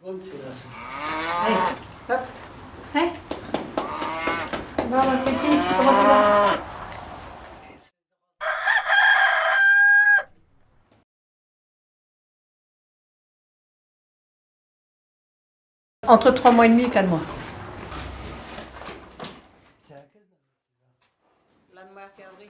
Allez, hop. Hey. Bon, ma petite, comment tu vas? Entre 3 mois et demi et 4 mois. La marque Henri.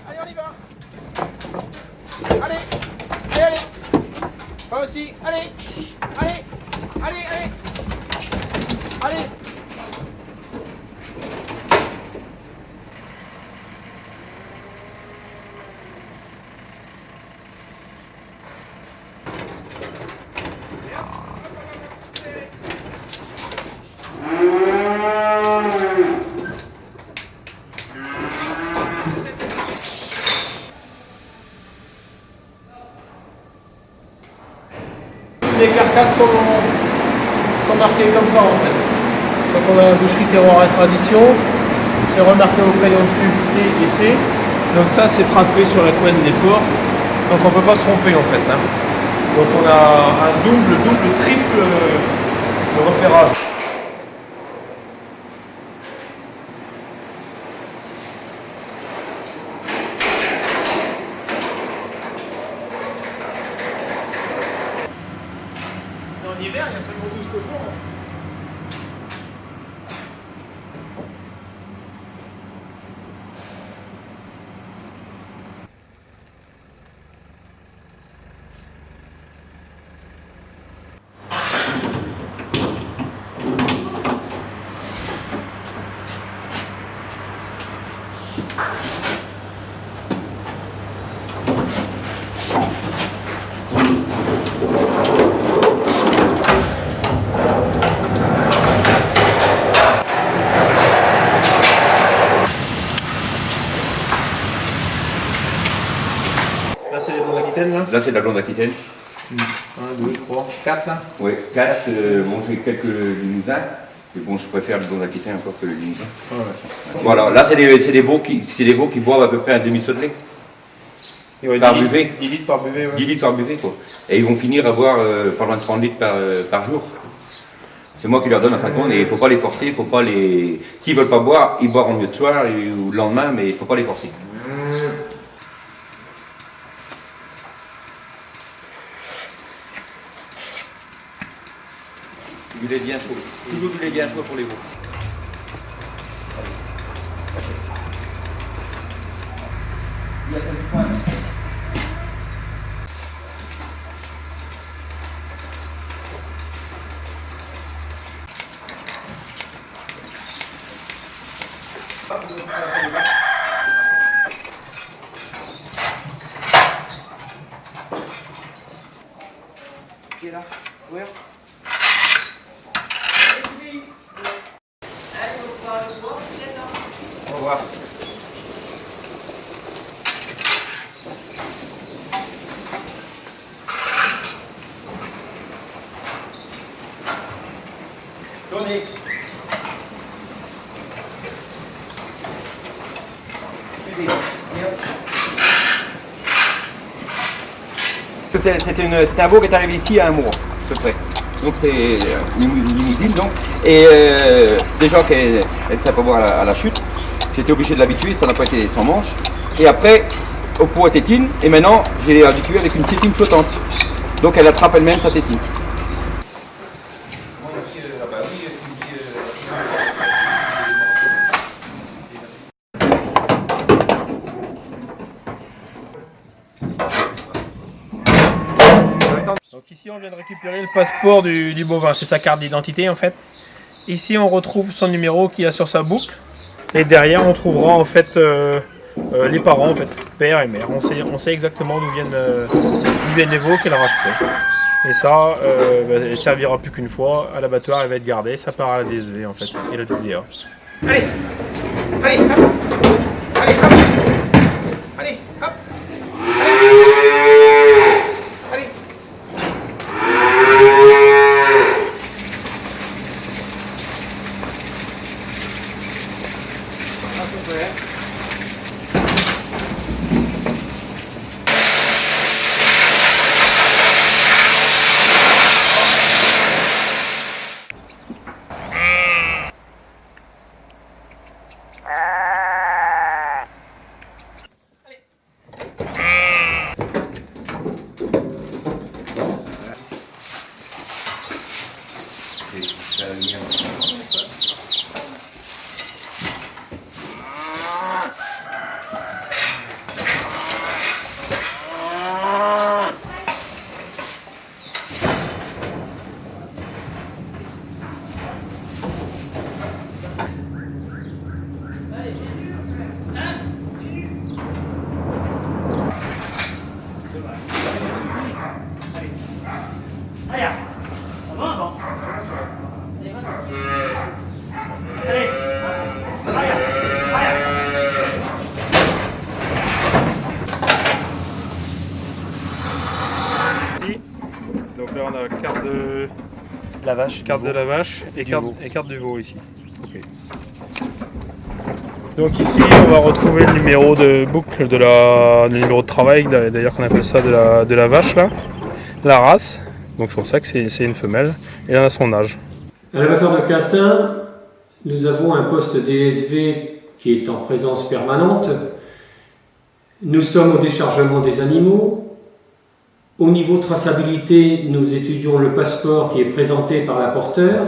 Allez, on y va. Allez, allez, allez. Toi aussi, allez, allez, allez, allez, allez. Les carcasses sont marquées comme ça en fait. Donc on a la boucherie terroir et tradition, c'est remarqué au crayon dessus prix et prix. Donc ça c'est frappé sur la couenne des porcs. Donc on ne peut pas se tromper en fait. Hein. Donc on a un double, triple repérage. En hiver, il y a 52 cochons. Là, c'est les blondes aquitaines, là. Là, c'est de la blonde aquitaine. 1, 2, 3, 4, là. Oui, 4. Bon, j'ai quelques limousins. Mais bon, je préfère le blonde aquitaine encore que le limousin. Ah ouais. Voilà, là, c'est des veaux qui boivent à peu près un demi-seau de lait. Par buvée. 10 litres par buvée, ouais. 10 litres par buvée, quoi. Et ils vont finir à boire pas loin de 30 litres par jour. C'est moi qui leur donne en fin de compte, et il ne faut pas les forcer, il faut pas les... S'ils ne veulent pas boire, ils boiront mieux de soir ou le lendemain, mais il ne faut pas les forcer. Du lait bien chaud. Toujours du lait bien chaud pour les veaux. Qui est là? Ouvert. Au revoir. Tony. C'est un veau qui est arrivé ici à un mois, à peu près. Donc c'est une limousine donc. Et déjà qu'elle ne savait pas voir à la chute, j'étais obligé de l'habituer, ça n'a pas été sans manche. Et après, au pot à tétine, et maintenant j'ai habitué avec une tétine flottante. Donc elle attrape elle-même sa tétine. Donc ici on vient de récupérer le passeport du bovin, c'est sa carte d'identité en fait. Ici on retrouve son numéro qu'il y a sur sa boucle. Et derrière on trouvera en fait les parents en fait, père et mère. On sait exactement d'où viennent les veaux, quelle race c'est. Et ça, elle servira plus qu'une fois. À l'abattoir elle va être gardée, ça part à la DSV en fait, et la WA. Allez, allez, hop, allez, hop, allez, hop, allez. Donc là on a carte de La vache. carte de la vache et carte du veau ici. Okay. Donc ici on va retrouver le numéro de boucle de le numéro de travail, d'ailleurs qu'on appelle ça de la vache là, la race. Donc c'est pour ça que c'est une femelle et elle a son âge. À l'abattoir de Quintin, nous avons un poste DSV qui est en présence permanente. Nous sommes au déchargement des animaux. Au niveau traçabilité, nous étudions le passeport qui est présenté par l'apporteur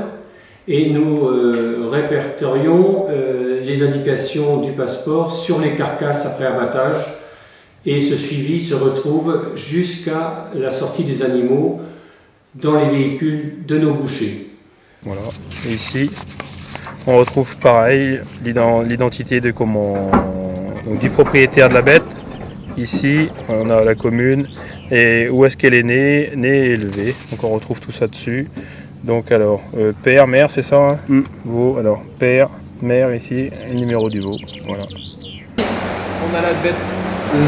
et nous répertorions les indications du passeport sur les carcasses après abattage. Et ce suivi se retrouve jusqu'à la sortie des animaux dans les véhicules de nos bouchers. Voilà. Et ici, on retrouve pareil l'identité de donc, du propriétaire de la bête. Ici, on a la commune et où est-ce qu'elle est née et élevée. Donc on retrouve tout ça dessus. Donc alors, père, mère, c'est ça hein Veau, alors père, mère ici, et le numéro du veau. Voilà. On a la bête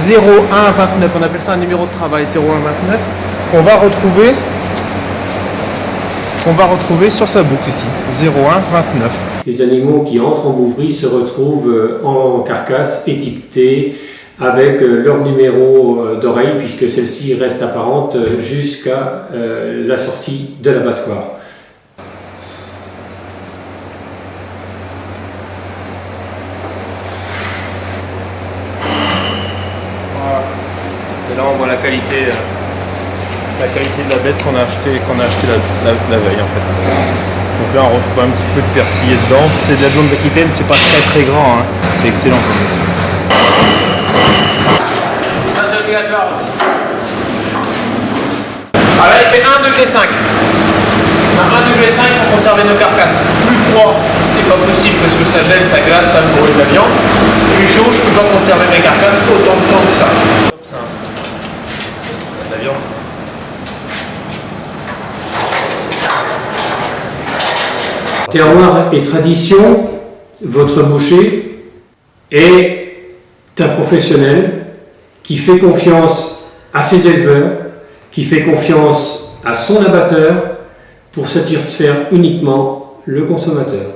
0129, on appelle ça un numéro de travail 0129. On va retrouver sur sa boucle ici, 0129. Les animaux qui entrent en bouverie se retrouvent en carcasse étiquetée avec leur numéro d'oreille puisque celle-ci reste apparente jusqu'à la sortie de l'abattoir. Voilà. Et là on voit la qualité de la bête qu'on a acheté la veille en fait. Donc là on retrouve un petit peu de persillé dedans. C'est de la blonde d'Aquitaine, c'est pas très grand, hein. C'est excellent. Ça c'est obligatoire aussi. Alors là il fait 1,5 degré. À 1,5 degré pour conserver nos carcasses. Plus froid, c'est pas possible parce que ça gèle, ça glace, ça brûle de la viande. Plus chaud, je peux pas conserver mes carcasses autant de temps que ça. De la viande. Terroir et tradition, votre boucher est un professionnel qui fait confiance à ses éleveurs, qui fait confiance à son abatteur pour satisfaire uniquement le consommateur.